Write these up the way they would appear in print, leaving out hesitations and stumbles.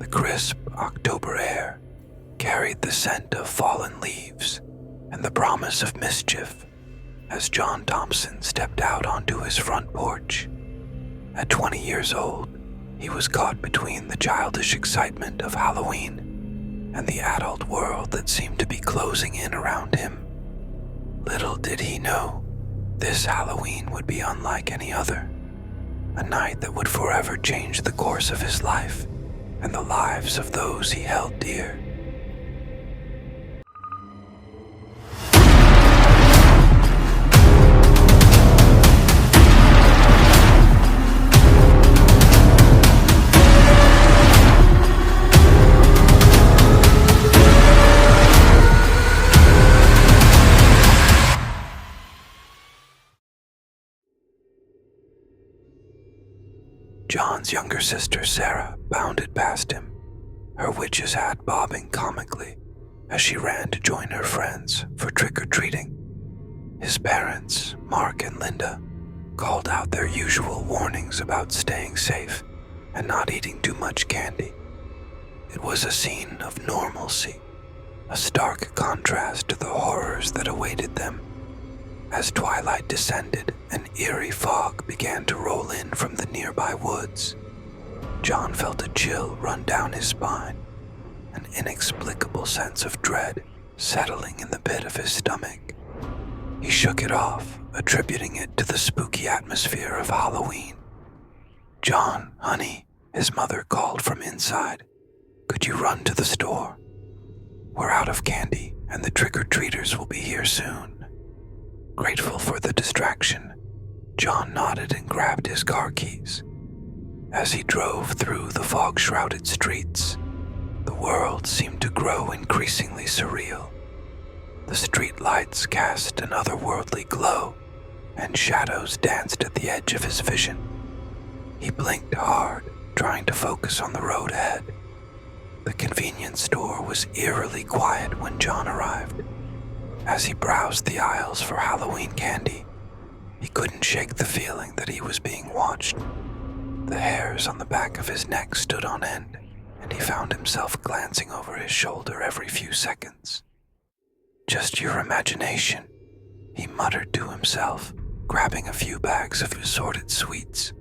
The crisp October air carried the scent of fallen leaves and the promise of mischief as John Thompson stepped out onto his front porch. At 20 years old, he was caught between the childish excitement of Halloween and the adult world that seemed to be closing in around him. Little did he know, this Halloween would be unlike any other, a night that would forever change the course of his life and the lives of those he held dear. John's younger sister, Sarah, bounded past him, her witch's hat bobbing comically as she ran to join her friends for trick-or-treating. His parents, Mark and Linda, called out their usual warnings about staying safe and not eating too much candy. It was a scene of normalcy, a stark contrast to the horrors that awaited them. As twilight descended, an eerie fog began to roll in from the nearby woods. John felt a chill run down his spine, an inexplicable sense of dread settling in the pit of his stomach. He shook it off, attributing it to the spooky atmosphere of Halloween. "John, honey," his mother called from inside. "Could you run to the store? We're out of candy, and the trick-or-treaters will be here soon." Grateful for the distraction, John nodded and grabbed his car keys. As he drove through the fog-shrouded streets, the world seemed to grow increasingly surreal. The street lights cast an otherworldly glow, and shadows danced at the edge of his vision. He blinked hard, trying to focus on the road ahead. The convenience store was eerily quiet when John arrived. As he browsed the aisles for Halloween candy, he couldn't shake the feeling that he was being watched. The hairs on the back of his neck stood on end, and he found himself glancing over his shoulder every few seconds. "Just your imagination," he muttered to himself, grabbing a few bags of assorted sweets.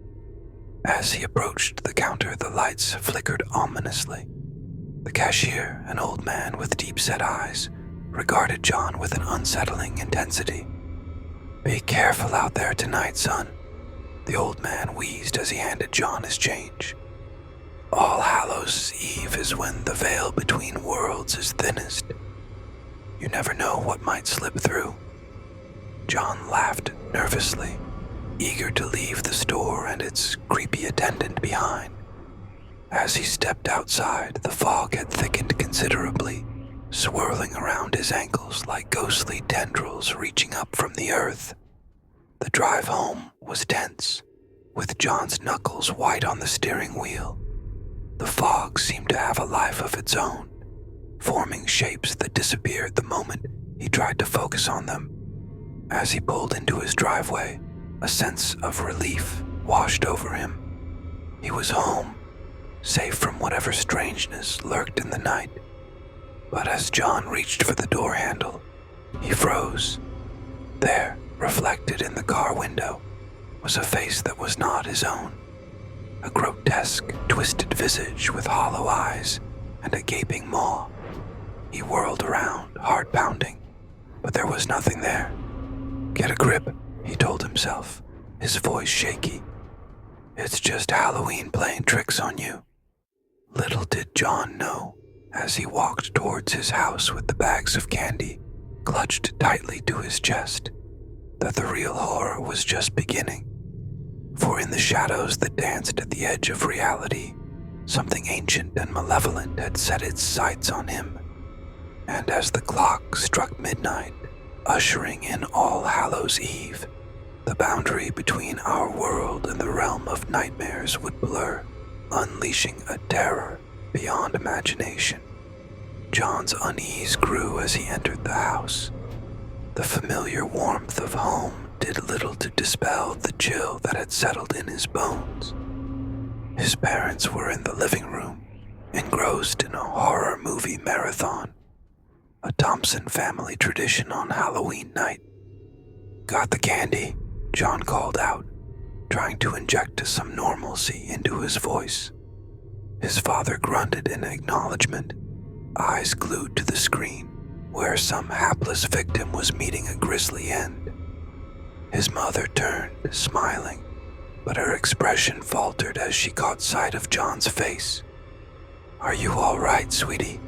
As he approached the counter, the lights flickered ominously. The cashier, an old man with deep-set eyes, regarded John with an unsettling intensity. "Be careful out there tonight, son," the old man wheezed as he handed John his change. "All Hallows' Eve is when the veil between worlds is thinnest. You never know what might slip through." John laughed nervously, eager to leave the store and its creepy attendant behind. As he stepped outside, the fog had thickened considerably, swirling around his ankles like ghostly tendrils reaching up from the earth. The drive home was tense, with John's knuckles white on the steering wheel. The fog seemed to have a life of its own, forming shapes that disappeared the moment he tried to focus on them. As he pulled into his driveway, a sense of relief washed over him. He was home, safe from whatever strangeness lurked in the night. But as John reached for the door handle, he froze. There, reflected in the car window, was a face that was not his own. A grotesque, twisted visage with hollow eyes and a gaping maw. He whirled around, heart pounding, but there was nothing there. "Get a grip," he told himself, his voice shaky. "It's just Halloween playing tricks on you." Little did John know, as he walked towards his house with the bags of candy clutched tightly to his chest, that the real horror was just beginning. For in the shadows that danced at the edge of reality, something ancient and malevolent had set its sights on him. And as the clock struck midnight, ushering in All Hallows' Eve, the boundary between our world and the realm of nightmares would blur, unleashing a terror beyond imagination. John's unease grew as he entered the house. The familiar warmth of home did little to dispel the chill that had settled in his bones. His parents were in the living room, engrossed in a horror movie marathon, a Thompson family tradition on Halloween night. "Got the candy?" John called out, trying to inject some normalcy into his voice. His father grunted in acknowledgement, eyes glued to the screen where some hapless victim was meeting a grisly end. His mother turned, smiling, but her expression faltered as she caught sight of John's face. "Are you all right, sweetie?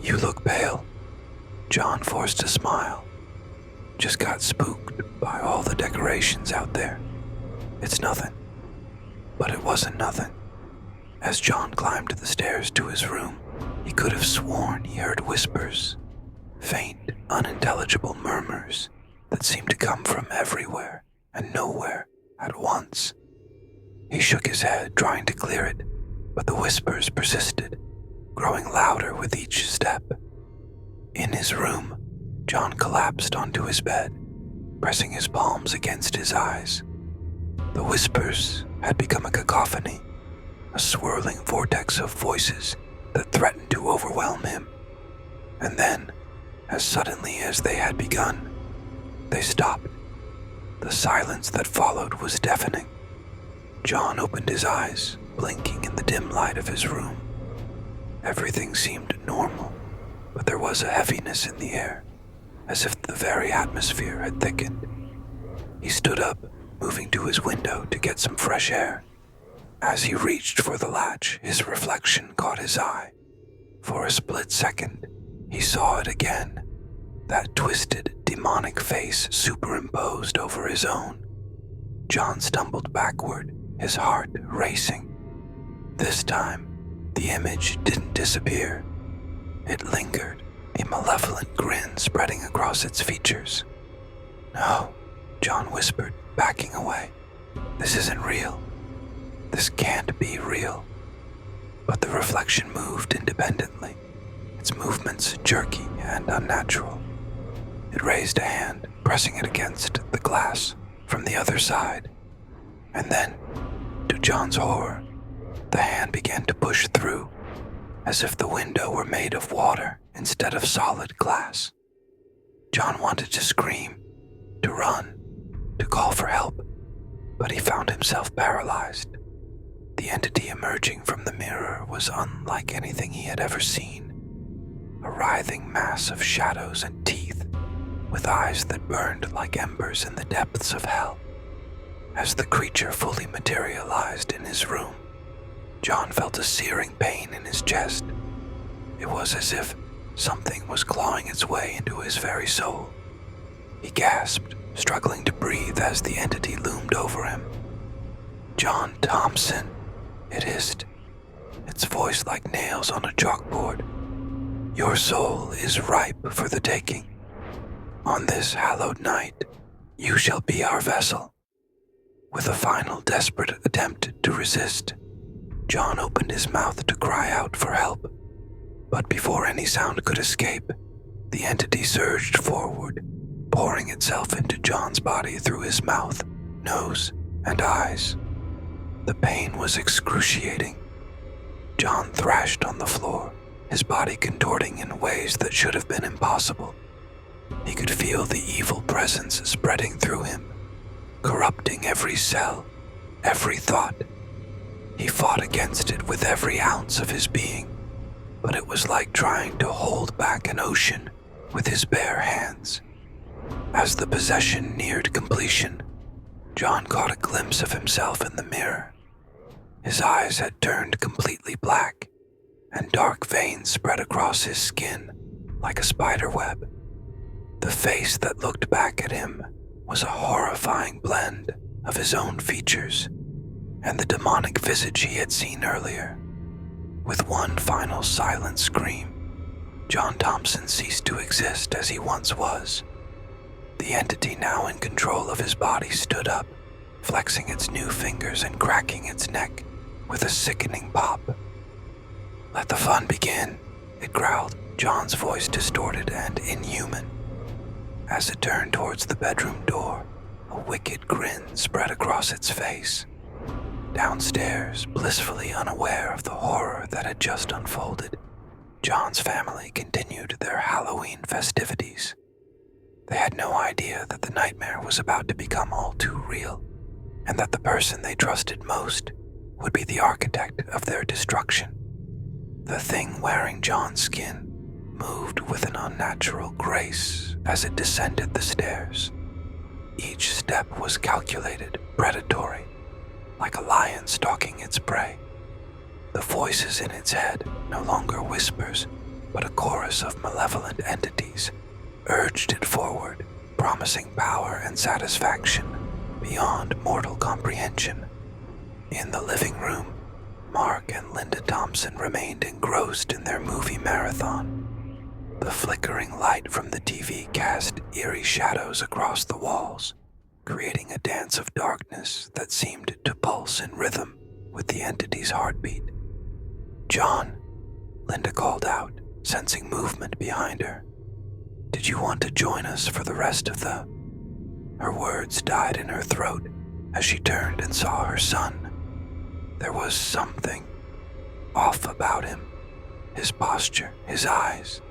You look pale." John forced a smile. "Just got spooked by all the decorations out there. It's nothing." But it wasn't nothing. As John climbed the stairs to his room, he could have sworn he heard whispers, faint, unintelligible murmurs that seemed to come from everywhere and nowhere at once. He shook his head, trying to clear it, but the whispers persisted, growing louder with each step. In his room, John collapsed onto his bed, pressing his palms against his eyes. The whispers had become a cacophony, a swirling vortex of voices that threatened to overwhelm him. And then, as suddenly as they had begun, they stopped. The silence that followed was deafening. John opened his eyes, blinking in the dim light of his room. Everything seemed normal, but there was a heaviness in the air, as if the very atmosphere had thickened. He stood up, moving to his window to get some fresh air. As he reached for the latch, his reflection caught his eye. For a split second, he saw it again, that twisted, demonic face superimposed over his own. John stumbled backward, his heart racing. This time, the image didn't disappear. It lingered, a malevolent grin spreading across its features. "No," John whispered, backing away. "This isn't real. This can't be real." But the reflection moved independently, its movements jerky and unnatural. It raised a hand, pressing it against the glass from the other side. And then, to John's horror, the hand began to push through, as if the window were made of water instead of solid glass. John wanted to scream, to run, to call for help, but he found himself paralyzed. The entity emerging from the mirror was unlike anything he had ever seen. A writhing mass of shadows and teeth, with eyes that burned like embers in the depths of hell. As the creature fully materialized in his room, John felt a searing pain in his chest. It was as if something was clawing its way into his very soul. He gasped, struggling to breathe as the entity loomed over him. "John Thompson," it hissed, its voice like nails on a chalkboard. "Your soul is ripe for the taking. On this hallowed night, you shall be our vessel." With a final desperate attempt to resist, John opened his mouth to cry out for help. But before any sound could escape, the entity surged forward, pouring itself into John's body through his mouth, nose, and eyes. The pain was excruciating. John thrashed on the floor, his body contorting in ways that should have been impossible. He could feel the evil presence spreading through him, corrupting every cell, every thought. He fought against it with every ounce of his being, but it was like trying to hold back an ocean with his bare hands. As the possession neared completion, John caught a glimpse of himself in the mirror. His eyes had turned completely black, and dark veins spread across his skin like a spider web. The face that looked back at him was a horrifying blend of his own features and the demonic visage he had seen earlier. With one final silent scream, John Thompson ceased to exist as he once was. The entity now in control of his body stood up, flexing its new fingers and cracking its neck with a sickening pop. "Let the fun begin," it growled, John's voice distorted and inhuman. As it turned towards the bedroom door, a wicked grin spread across its face. Downstairs, blissfully unaware of the horror that had just unfolded, John's family continued their Halloween festivities. They had no idea that the nightmare was about to become all too real, and that the person they trusted most would be the architect of their destruction. The thing wearing John's skin moved with an unnatural grace as it descended the stairs. Each step was calculated, predatory, like a lion stalking its prey. The voices in its head, no longer whispers, but a chorus of malevolent entities, urged it forward, promising power and satisfaction beyond mortal comprehension. In the living room, Mark and Linda Thompson remained engrossed in their movie marathon. The flickering light from the TV cast eerie shadows across the walls, creating a dance of darkness that seemed to pulse in rhythm with the entity's heartbeat. "John," Linda called out, sensing movement behind her. "Did you want to join us for the rest of the—" Her words died in her throat as she turned and saw her son. There was something off about him. His posture, his eyes,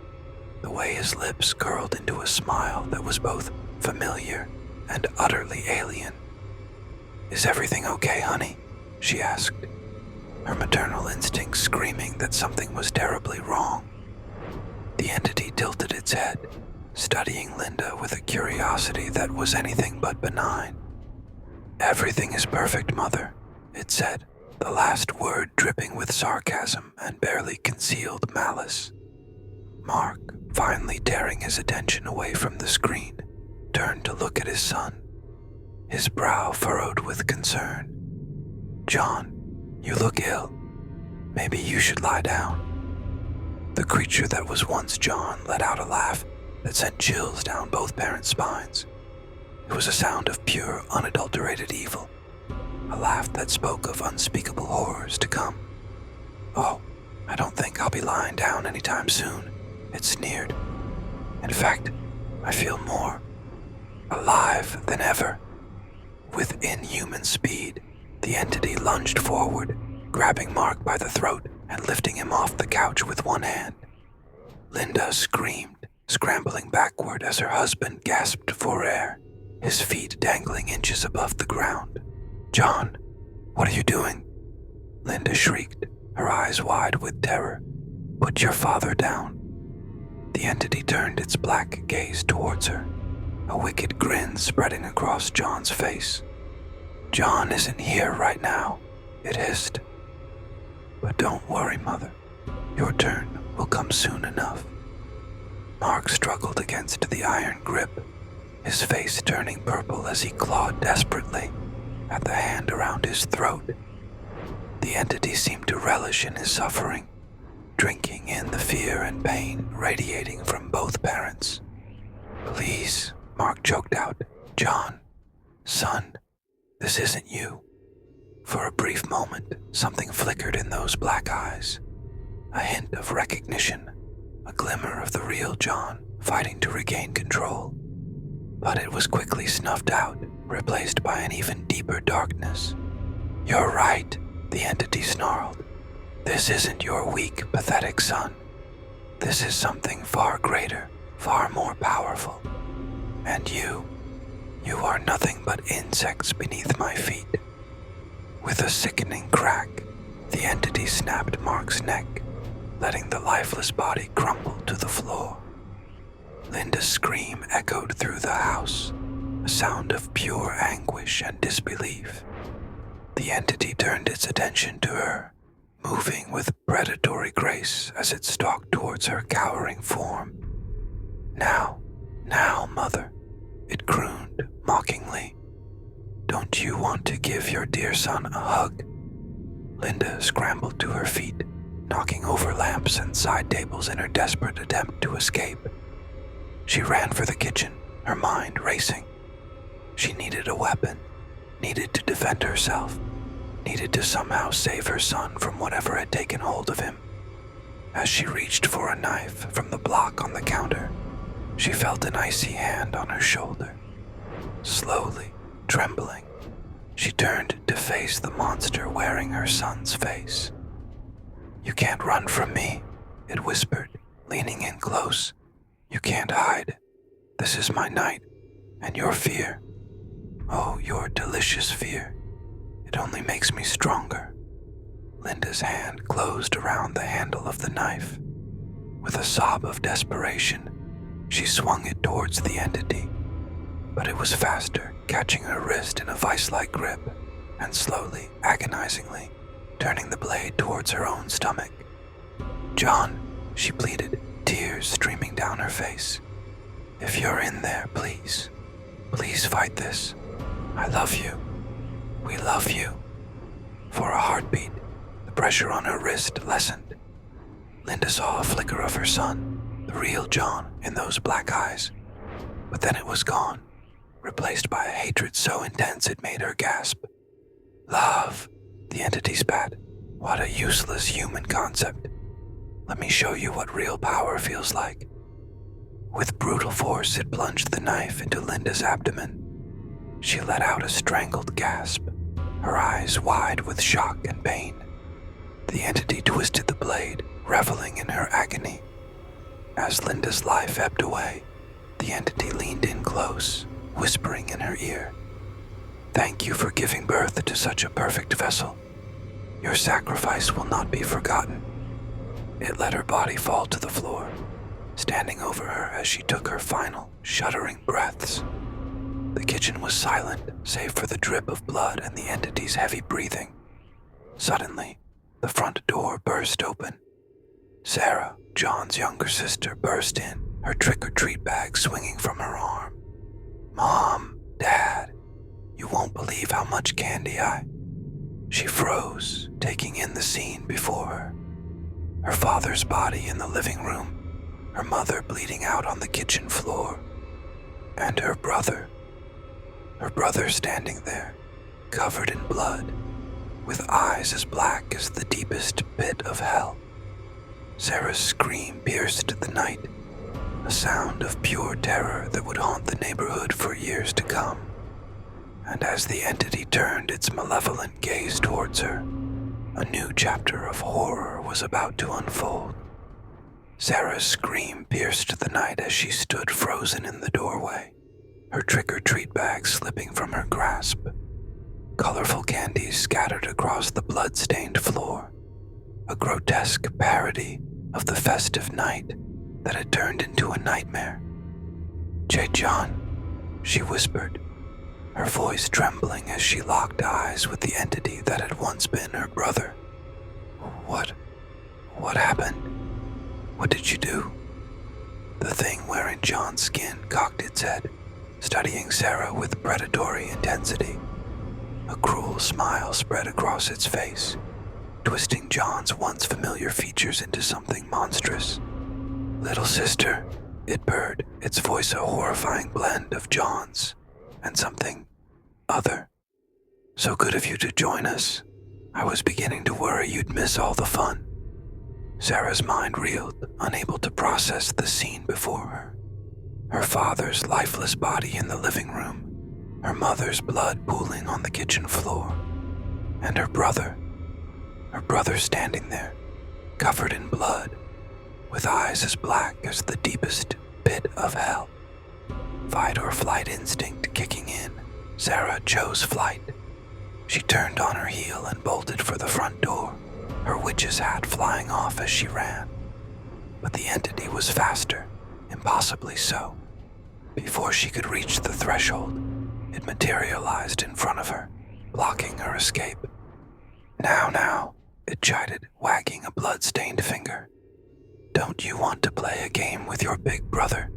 the way his lips curled into a smile that was both familiar and utterly alien. "Is everything okay, honey?" she asked, her maternal instinct screaming that something was terribly wrong. The entity tilted its head, studying Linda with a curiosity that was anything but benign. "Everything is perfect, Mother," it said, the last word dripping with sarcasm and barely concealed malice. Mark, finally tearing his attention away from the screen, turned to look at his son, his brow furrowed with concern. "John, you look ill. Maybe you should lie down." The creature that was once John let out a laugh that sent chills down both parents' spines. It was a sound of pure, unadulterated evil, a laugh that spoke of unspeakable horrors to come. "Oh, I don't think I'll be lying down anytime soon," it sneered. "In fact, I feel more alive than ever." With inhuman speed, the entity lunged forward, grabbing Mark by the throat and lifting him off the couch with one hand. Linda screamed, scrambling backward as her husband gasped for air, his feet dangling inches above the ground. "John, what are you doing?" Linda shrieked, her eyes wide with terror. "Put your father down." The entity turned its black gaze towards her, a wicked grin spreading across John's face. "John isn't here right now," it hissed. "But don't worry, Mother. Your turn will come soon enough." Mark struggled against the iron grip, his face turning purple as he clawed desperately at the hand around his throat. The entity seemed to relish in his suffering, drinking in the fear and pain radiating from both parents. "Please," Mark choked out. "John, son, this isn't you." For a brief moment, something flickered in those black eyes, a hint of recognition, a glimmer of the real John fighting to regain control. But it was quickly snuffed out, replaced by an even deeper darkness. "You're right," the entity snarled. "This isn't your weak, pathetic son. This is something far greater, far more powerful. And you are nothing but insects beneath my feet." With a sickening crack, the entity snapped Mark's neck, letting the lifeless body crumble to the floor. Linda's scream echoed through the house, a sound of pure anguish and disbelief. The entity turned its attention to her, moving with predatory grace as it stalked towards her cowering form. Now, Mother," it crooned mockingly. "Don't you want to give your dear son a hug?" Linda scrambled to her feet, knocking over lamps and side tables in her desperate attempt to escape. She ran for the kitchen, her mind racing. She needed a weapon, needed to defend herself, needed to somehow save her son from whatever had taken hold of him. As she reached for a knife from the block on the counter, she felt an icy hand on her shoulder. Slowly, trembling, She turned to face the monster wearing her son's face. "You can't run from me," it whispered, leaning in close. "You can't hide. This is my night, and your fear. Oh, your delicious fear. It only makes me stronger." Linda's hand closed around the handle of the knife. With a sob of desperation, she swung it towards the entity, but it was faster, catching her wrist in a vice-like grip, and slowly, agonizingly, turning the blade towards her own stomach. "John," she pleaded, tears streaming down her face. "If you're in there, please fight this. I love you. We love you." For a heartbeat, the pressure on her wrist lessened. Linda saw a flicker of her son, the real John, in those black eyes. But then it was gone, replaced by a hatred so intense it made her gasp. "Love," the entity spat. "What a useless human concept. Let me show you what real power feels like." With brutal force, it plunged the knife into Linda's abdomen. She let out a strangled gasp, her eyes wide with shock and pain. The entity twisted the blade, reveling in her agony. As Linda's life ebbed away, the entity leaned in close, whispering in her ear, "Thank you for giving birth to such a perfect vessel. Your sacrifice will not be forgotten." It let her body fall to the floor, standing over her as she took her final, shuddering breaths. The kitchen was silent, save for the drip of blood and the entity's heavy breathing. Suddenly, the front door burst open. Sarah, John's younger sister, burst in, her trick-or-treat bag swinging from her arm. "Mom, Dad, you won't believe how much candy I..." She froze, taking in the scene before her. Her father's body in the living room, her mother bleeding out on the kitchen floor, and her brother standing there, covered in blood, with eyes as black as the deepest pit of hell. Sarah's scream pierced the night, a sound of pure terror that would haunt the neighborhood for years to come. And as the entity turned its malevolent gaze towards her, a new chapter of horror was about to unfold. Sarah's scream pierced the night as she stood frozen in the doorway, her trick-or-treat bag slipping from her grasp. Colorful candies scattered across the blood-stained floor, a grotesque parody of the festive night that had turned into a nightmare. "Jae-John," she whispered, her voice trembling as she locked eyes with the entity that had once been her brother. What happened? What did you do?" The thing wearing John's skin cocked its head, studying Sarah with predatory intensity. A cruel smile spread across its face, twisting John's once familiar features into something monstrous. "Little sister," it purred, its voice a horrifying blend of John's and something other. "So good of you to join us. I was beginning to worry you'd miss all the fun." Sarah's mind reeled, unable to process the scene before her. Her father's lifeless body in the living room, her mother's blood pooling on the kitchen floor, and her brother standing there, covered in blood, with eyes as black as the deepest pit of hell. Fight or flight instinct kicking in, Sarah chose flight. She turned on her heel and bolted for the front door, her witch's hat flying off as she ran. But the entity was faster, impossibly so. Before she could reach the threshold, it materialized in front of her, blocking her escape. Now, it chided, wagging a blood-stained finger. "Don't you want to play a game with your big brother?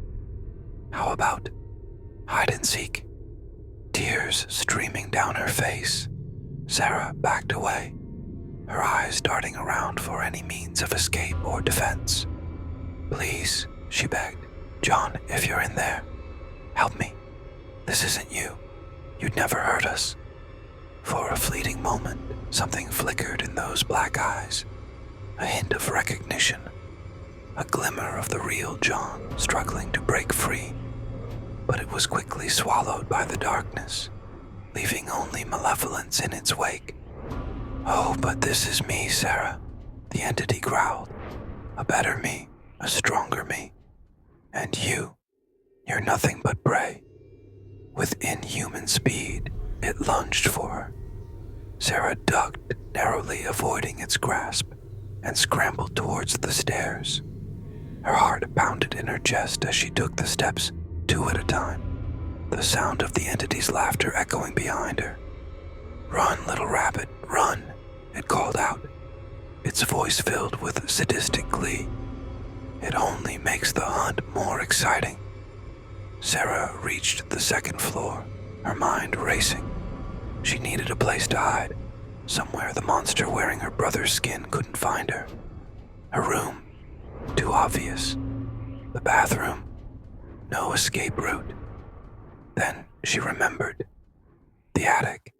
How about hide and seek?" Tears streaming down her face, Sarah backed away, her eyes darting around for any means of escape or defense. "Please," she begged. "John, if you're in there, help me. This isn't you. You'd never hurt us." For a fleeting moment, something flickered in those black eyes, a hint of recognition, a glimmer of the real John struggling to break free. But it was quickly swallowed by the darkness, leaving only malevolence in its wake. "Oh, but this is me, Sarah," the entity growled. "A better me, a stronger me. And you're nothing but prey." With inhuman speed, it lunged for her. Sarah ducked, narrowly avoiding its grasp, and scrambled towards the stairs. Her heart pounded in her chest as she took the steps, 2 at a time, the sound of the entity's laughter echoing behind her. "Run, little rabbit, run," it called out, its voice filled with sadistic glee. "It only makes the hunt more exciting." Sarah reached the 2nd floor, her mind racing. She needed a place to hide, somewhere the monster wearing her brother's skin couldn't find her. Her room, too obvious. The bathroom, no escape route. Then she remembered. The attic.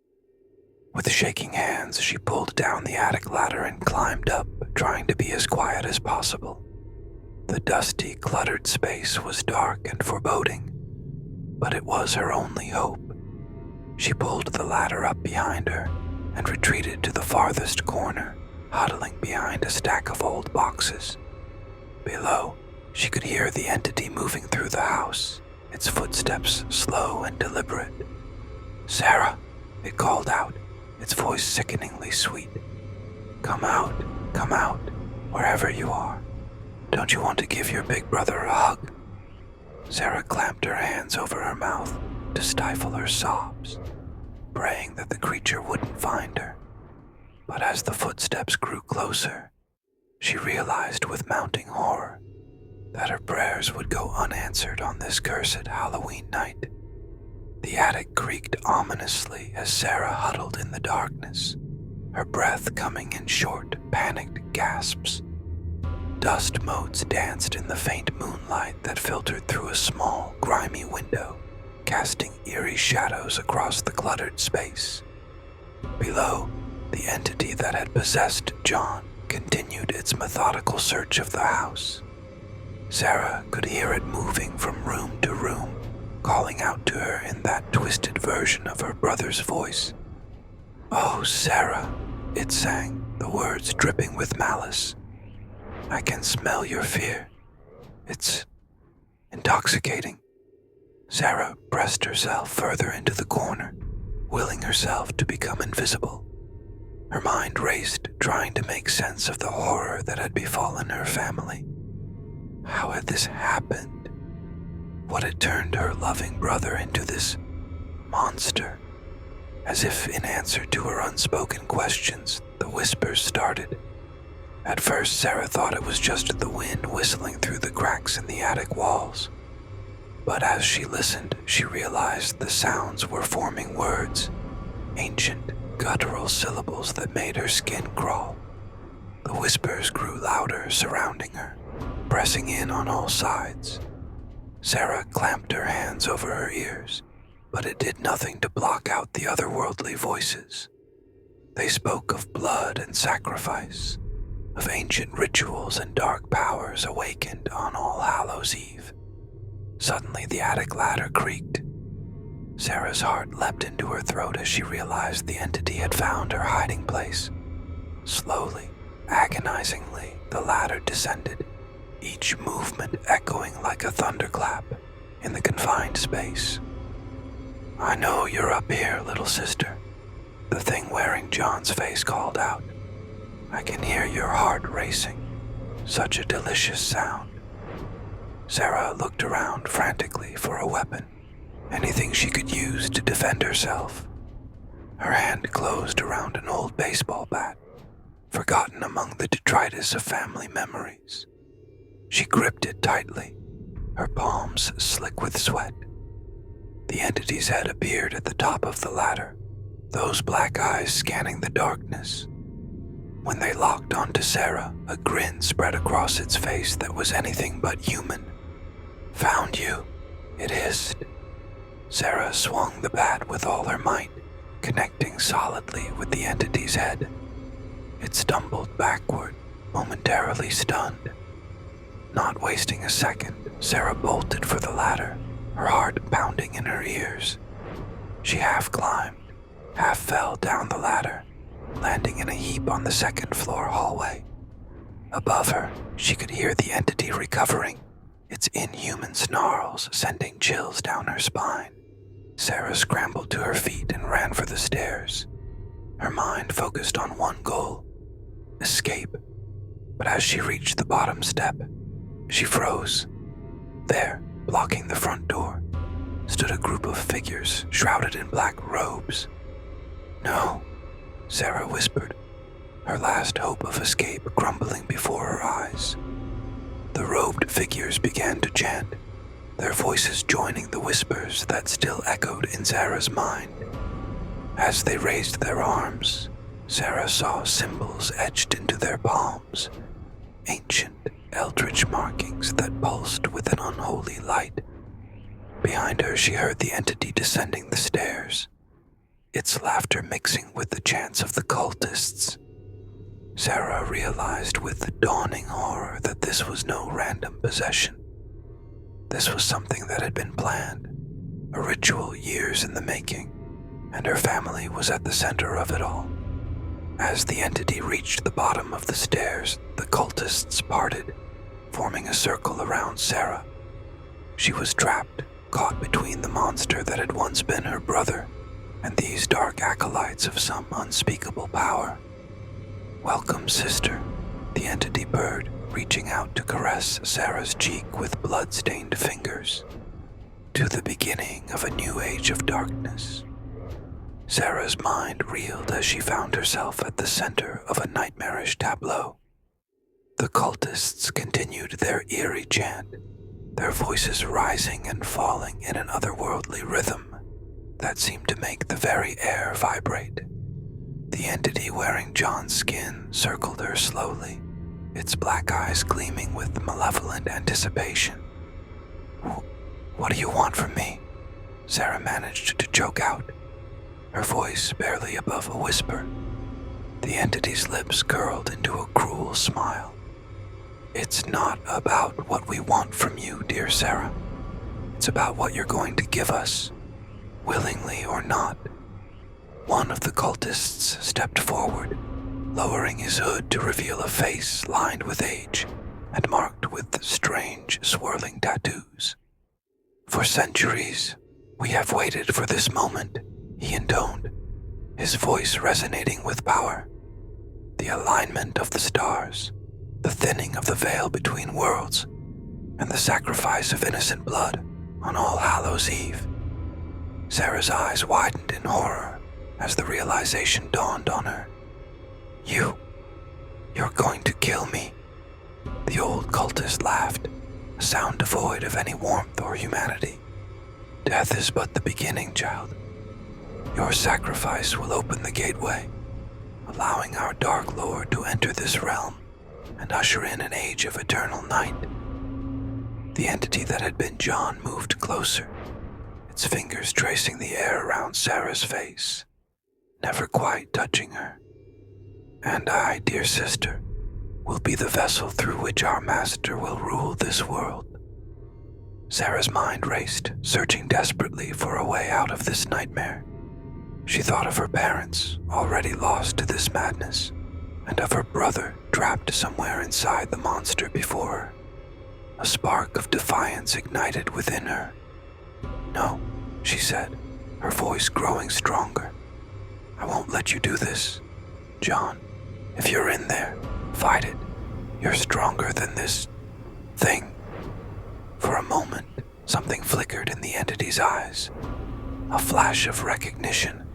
With shaking hands, she pulled down the attic ladder and climbed up, trying to be as quiet as possible. The dusty, cluttered space was dark and foreboding, but it was her only hope. She pulled the ladder up behind her and retreated to the farthest corner, huddling behind a stack of old boxes. Below, she could hear the entity moving through the house, its footsteps slow and deliberate. "Sarah," it called out, its voice sickeningly sweet. Come out, wherever you are. Don't you want to give your big brother a hug?" Sarah clamped her hands over her mouth to stifle her sobs, praying that the creature wouldn't find her. But as the footsteps grew closer, she realized with mounting horror that her prayers would go unanswered on this cursed Halloween night. The attic creaked ominously as Sarah huddled in the darkness, her breath coming in short, panicked gasps. Dust motes danced in the faint moonlight that filtered through a small, grimy window, casting eerie shadows across the cluttered space. Below, the entity that had possessed John continued its methodical search of the house. Sarah could hear it moving from room to room, calling out to her in that twisted version of her brother's voice. "Oh, Sarah," it sang, the words dripping with malice. "I can smell your fear. It's intoxicating." Sarah pressed herself further into the corner, willing herself to become invisible. Her mind raced, trying to make sense of the horror that had befallen her family. How had this happened? What had turned her loving brother into this monster? As if in answer to her unspoken questions, the whispers started. At first, Sarah thought it was just the wind whistling through the cracks in the attic walls. But as she listened, she realized the sounds were forming words, ancient, guttural syllables that made her skin crawl. The whispers grew louder, surrounding her, pressing in on all sides. Sarah clamped her hands over her ears, but it did nothing to block out the otherworldly voices. They spoke of blood and sacrifice, of ancient rituals and dark powers awakened on All Hallows' Eve. Suddenly the attic ladder creaked. Sarah's heart leapt into her throat as she realized the entity had found her hiding place. Slowly, agonizingly, the ladder descended, each movement echoing like a thunderclap in the confined space. "I know you're up here, little sister," the thing wearing John's face called out. "I can hear your heart racing. Such a delicious sound." Sarah looked around frantically for a weapon, anything she could use to defend herself. Her hand closed around an old baseball bat, forgotten among the detritus of family memories. She gripped it tightly, her palms slick with sweat. The entity's head appeared at the top of the ladder, those black eyes scanning the darkness. When they locked onto Sarah, a grin spread across its face that was anything but human. "Found you," it hissed. Sarah swung the bat with all her might, connecting solidly with the entity's head. It stumbled backward, momentarily stunned. Not wasting a second, Sarah bolted for the ladder, her heart pounding in her ears. She half climbed, half fell down the ladder, landing in a heap on the second-floor hallway. Above her, she could hear the entity recovering, its inhuman snarls sending chills down her spine. Sarah scrambled to her feet and ran for the stairs. Her mind focused on one goal: escape. But as she reached the bottom step, she froze. There, blocking the front door, stood a group of figures shrouded in black robes. "No," Sarah whispered, her last hope of escape crumbling before her eyes. The robed figures began to chant, their voices joining the whispers that still echoed in Sarah's mind. As they raised their arms, Sarah saw symbols etched into their palms, ancient eldritch markings that pulsed with an unholy light. Behind her, she heard the entity descending the stairs, its laughter mixing with the chants of the cultists. Sarah realized with the dawning horror that this was no random possession. This was something that had been planned, a ritual years in the making, and her family was at the center of it all. As the entity reached the bottom of the stairs, the cultists parted, forming a circle around Sarah. She was trapped, caught between the monster that had once been her brother and these dark acolytes of some unspeakable power. "Welcome, sister," the entity purred, reaching out to caress Sarah's cheek with blood-stained fingers. "To the beginning of a new age of darkness." Sarah's mind reeled as she found herself at the center of a nightmarish tableau. The cultists continued their eerie chant, their voices rising and falling in an otherworldly rhythm that seemed to make the very air vibrate. The entity wearing John's skin circled her slowly, its black eyes gleaming with malevolent anticipation. "What do you want from me?" Sarah managed to choke out, her voice barely above a whisper. The entity's lips curled into a cruel smile. "It's not about what we want from you, dear Sarah. It's about what you're going to give us, willingly or not." One of the cultists stepped forward, lowering his hood to reveal a face lined with age and marked with strange, swirling tattoos. "For centuries, we have waited for this moment," he intoned, his voice resonating with power. "The alignment of the stars, the thinning of the veil between worlds, and the sacrifice of innocent blood on All Hallows' Eve." Sarah's eyes widened in horror as the realization dawned on her. You're going to kill me." The old cultist laughed, a sound devoid of any warmth or humanity. "Death is but the beginning, child. Your sacrifice will open the gateway, allowing our Dark Lord to enter this realm and usher in an age of eternal night." The entity that had been John moved closer, its fingers tracing the air around Sarah's face, never quite touching her. "And I, dear sister, will be the vessel through which our master will rule this world." Sarah's mind raced, searching desperately for a way out of this nightmare. She thought of her parents, already lost to this madness, and of her brother trapped somewhere inside the monster before her. A spark of defiance ignited within her. "No," she said, her voice growing stronger. "I won't let you do this. John, if you're in there, fight it. You're stronger than this thing." For a moment, something flickered in the entity's eyes. A flash of recognition,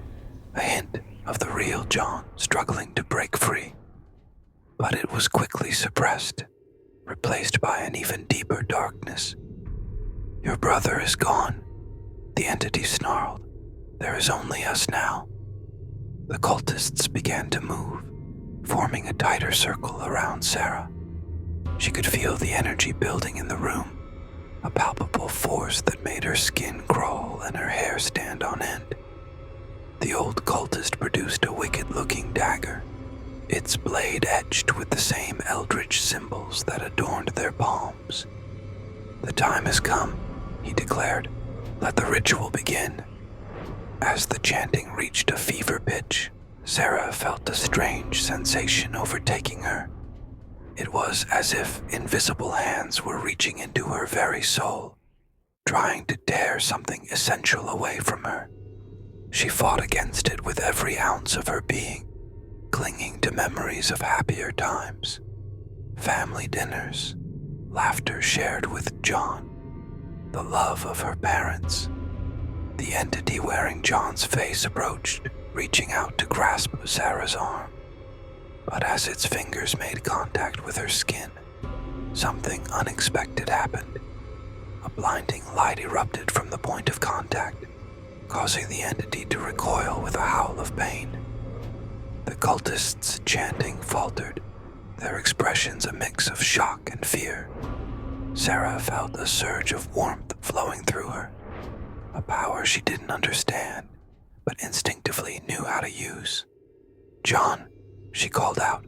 a hint of the real John struggling to break free. But it was quickly suppressed, replaced by an even deeper darkness. "Your brother is gone," the entity snarled. "There is only us now." The cultists began to move, forming a tighter circle around Sarah. She could feel the energy building in the room, a palpable force that made her skin crawl and her hair stand on end. The old cultist produced a wicked-looking dagger, its blade etched with the same eldritch symbols that adorned their palms. "The time has come," he declared. "Let the ritual begin." As the chanting reached a fever pitch, Sarah felt a strange sensation overtaking her. It was as if invisible hands were reaching into her very soul, trying to tear something essential away from her. She fought against it with every ounce of her being, clinging to memories of happier times, family dinners, laughter shared with John, the love of her parents. The entity wearing John's face approached, reaching out to grasp Sarah's arm. But as its fingers made contact with her skin, something unexpected happened. A blinding light erupted from the point of contact, causing the entity to recoil with a howl of pain. The cultists' chanting faltered, their expressions a mix of shock and fear. Sarah felt a surge of warmth flowing through her, a power she didn't understand, but instinctively knew how to use. "John," she called out,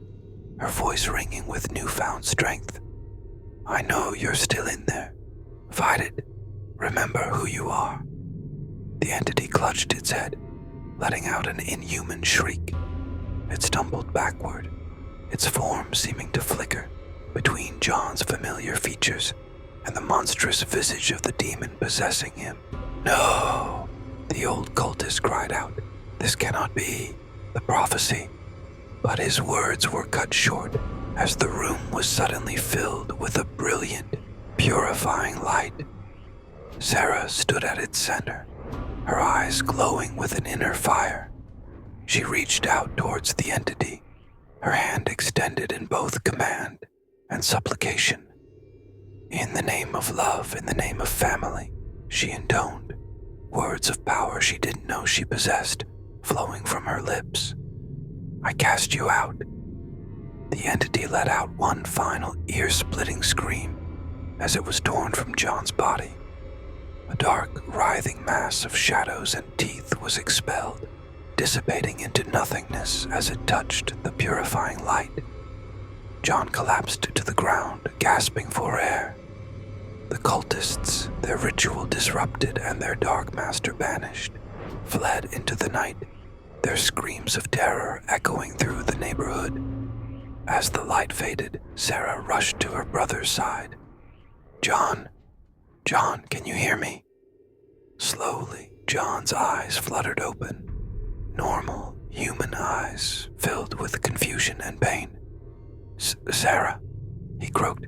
her voice ringing with newfound strength. "I know you're still in there. Fight it. Remember who you are." The entity clutched its head, letting out an inhuman shriek. It stumbled backward, its form seeming to flicker between John's familiar features and the monstrous visage of the demon possessing him. "No!" the old cultist cried out. "This cannot be. The prophecy." But his words were cut short as the room was suddenly filled with a brilliant, purifying light. Sarah stood at its center, her eyes glowing with an inner fire. She reached out towards the entity, her hand extended in both command and supplication. "In the name of love, in the name of family," she intoned, words of power she didn't know she possessed flowing from her lips. "I cast you out." The entity let out one final ear-splitting scream as it was torn from John's body. A dark, writhing mass of shadows and teeth was expelled, dissipating into nothingness as it touched the purifying light. John collapsed to the ground, gasping for air. The cultists, their ritual disrupted and their dark master banished, fled into the night, their screams of terror echoing through the neighborhood. As the light faded, Sarah rushed to her brother's side. John, can you hear me?" Slowly, John's eyes fluttered open, normal, human eyes filled with confusion and pain. Sarah, he croaked.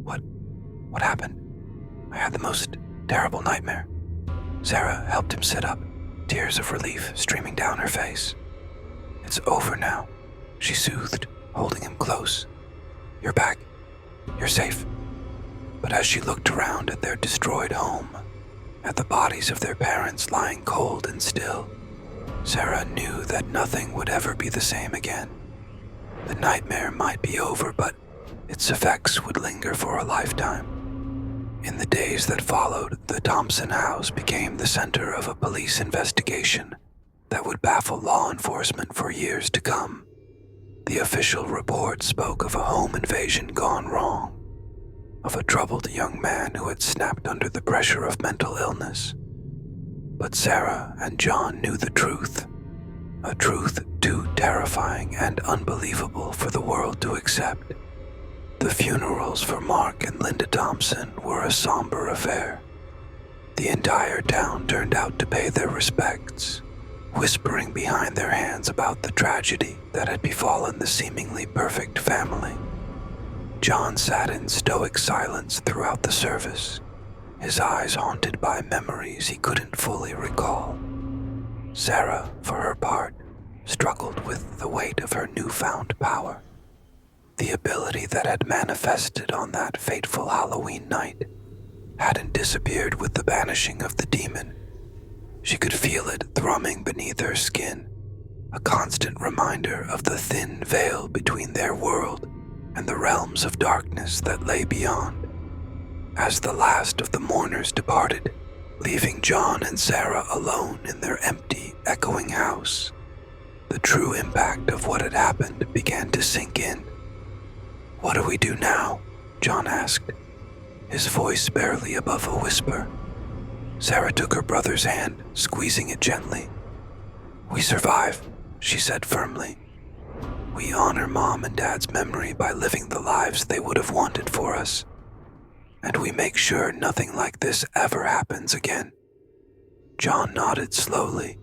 What happened? I had the most terrible nightmare." Sarah helped him sit up, tears of relief streaming down her face. "It's over now," she soothed, holding him close. "You're back. You're safe." But as she looked around at their destroyed home, at the bodies of their parents lying cold and still, Sarah knew that nothing would ever be the same again. The nightmare might be over, but its effects would linger for a lifetime. In the days that followed, the Thompson house became the center of a police investigation that would baffle law enforcement for years to come. The official report spoke of a home invasion gone wrong, of a troubled young man who had snapped under the pressure of mental illness. But Sarah and John knew the truth, a truth too terrifying and unbelievable for the world to accept. The funerals for Mark and Linda Thompson were a somber affair. The entire town turned out to pay their respects, whispering behind their hands about the tragedy that had befallen the seemingly perfect family. John sat in stoic silence throughout the service, his eyes haunted by memories he couldn't fully recall. Sarah, for her part, struggled with the weight of her newfound power. The ability that had manifested on that fateful Halloween night hadn't disappeared with the banishing of the demon. She could feel it thrumming beneath her skin, a constant reminder of the thin veil between their world and the realms of darkness that lay beyond. As the last of the mourners departed, leaving John and Sarah alone in their empty, echoing house, the true impact of what had happened began to sink in. "What do we do now?" John asked, his voice barely above a whisper. Sarah took her brother's hand, squeezing it gently, "We survive," she said firmly. "We honor Mom and Dad's memory by living the lives they would have wanted for us. And we make sure nothing like this ever happens again." John nodded slowly,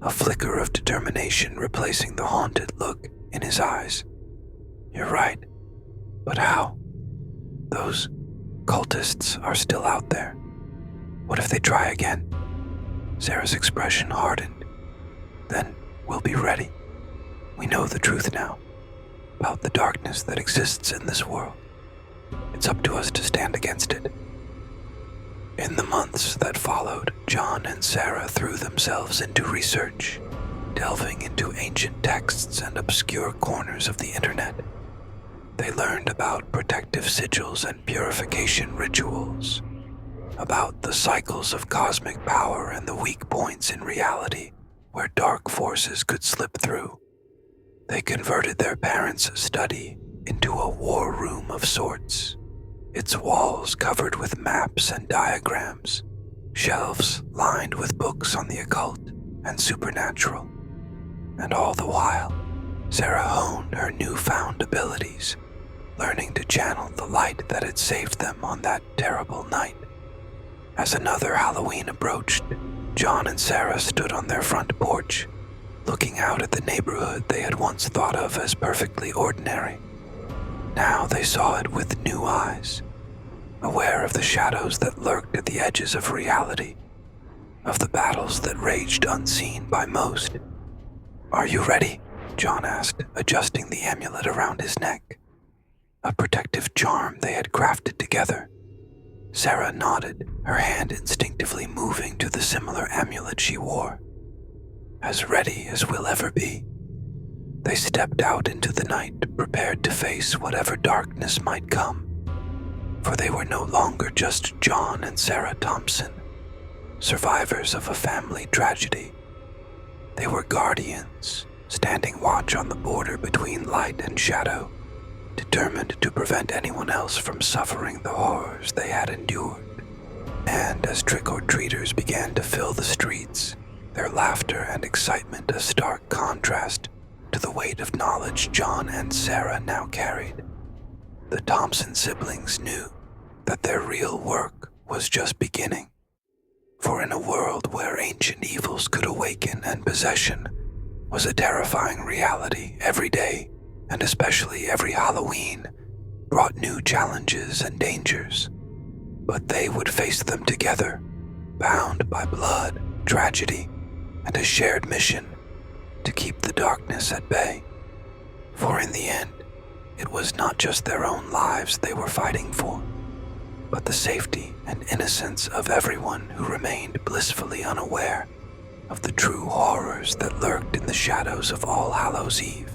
a flicker of determination replacing the haunted look in his eyes. "You're right. But how? Those cultists are still out there. What if they try again?" Sarah's expression hardened. "Then we'll be ready. We know the truth now, about the darkness that exists in this world. It's up to us to stand against it." In the months that followed, John and Sarah threw themselves into research, delving into ancient texts and obscure corners of the internet. They learned about protective sigils and purification rituals, about the cycles of cosmic power and the weak points in reality where dark forces could slip through. They converted their parents' study into a war room of sorts, its walls covered with maps and diagrams, shelves lined with books on the occult and supernatural. And all the while, Sarah honed her newfound abilities, learning to channel the light that had saved them on that terrible night. As another Halloween approached, John and Sarah stood on their front porch, looking out at the neighborhood they had once thought of as perfectly ordinary. Now they saw it with new eyes, aware of the shadows that lurked at the edges of reality, of the battles that raged unseen by most. "Are you ready?" John asked, adjusting the amulet around his neck, a protective charm they had crafted together. Sarah nodded, her hand instinctively moving to the similar amulet she wore. "As ready as we'll ever be." They stepped out into the night, prepared to face whatever darkness might come. For they were no longer just John and Sarah Thompson, survivors of a family tragedy. They were guardians, standing watch on the border between light and shadow, determined to prevent anyone else from suffering the horrors they had endured. And as trick-or-treaters began to fill the streets, their laughter and excitement a stark contrast to the weight of knowledge John and Sarah now carried. The Thompson siblings knew that their real work was just beginning. For in a world where ancient evils could awaken and possession was a terrifying reality, every day, and especially every Halloween, brought new challenges and dangers. But they would face them together, bound by blood, tragedy, and a shared mission to keep the darkness at bay. For in the end, it was not just their own lives they were fighting for, but the safety and innocence of everyone who remained blissfully unaware of the true horrors that lurked in the shadows of All Hallows Eve.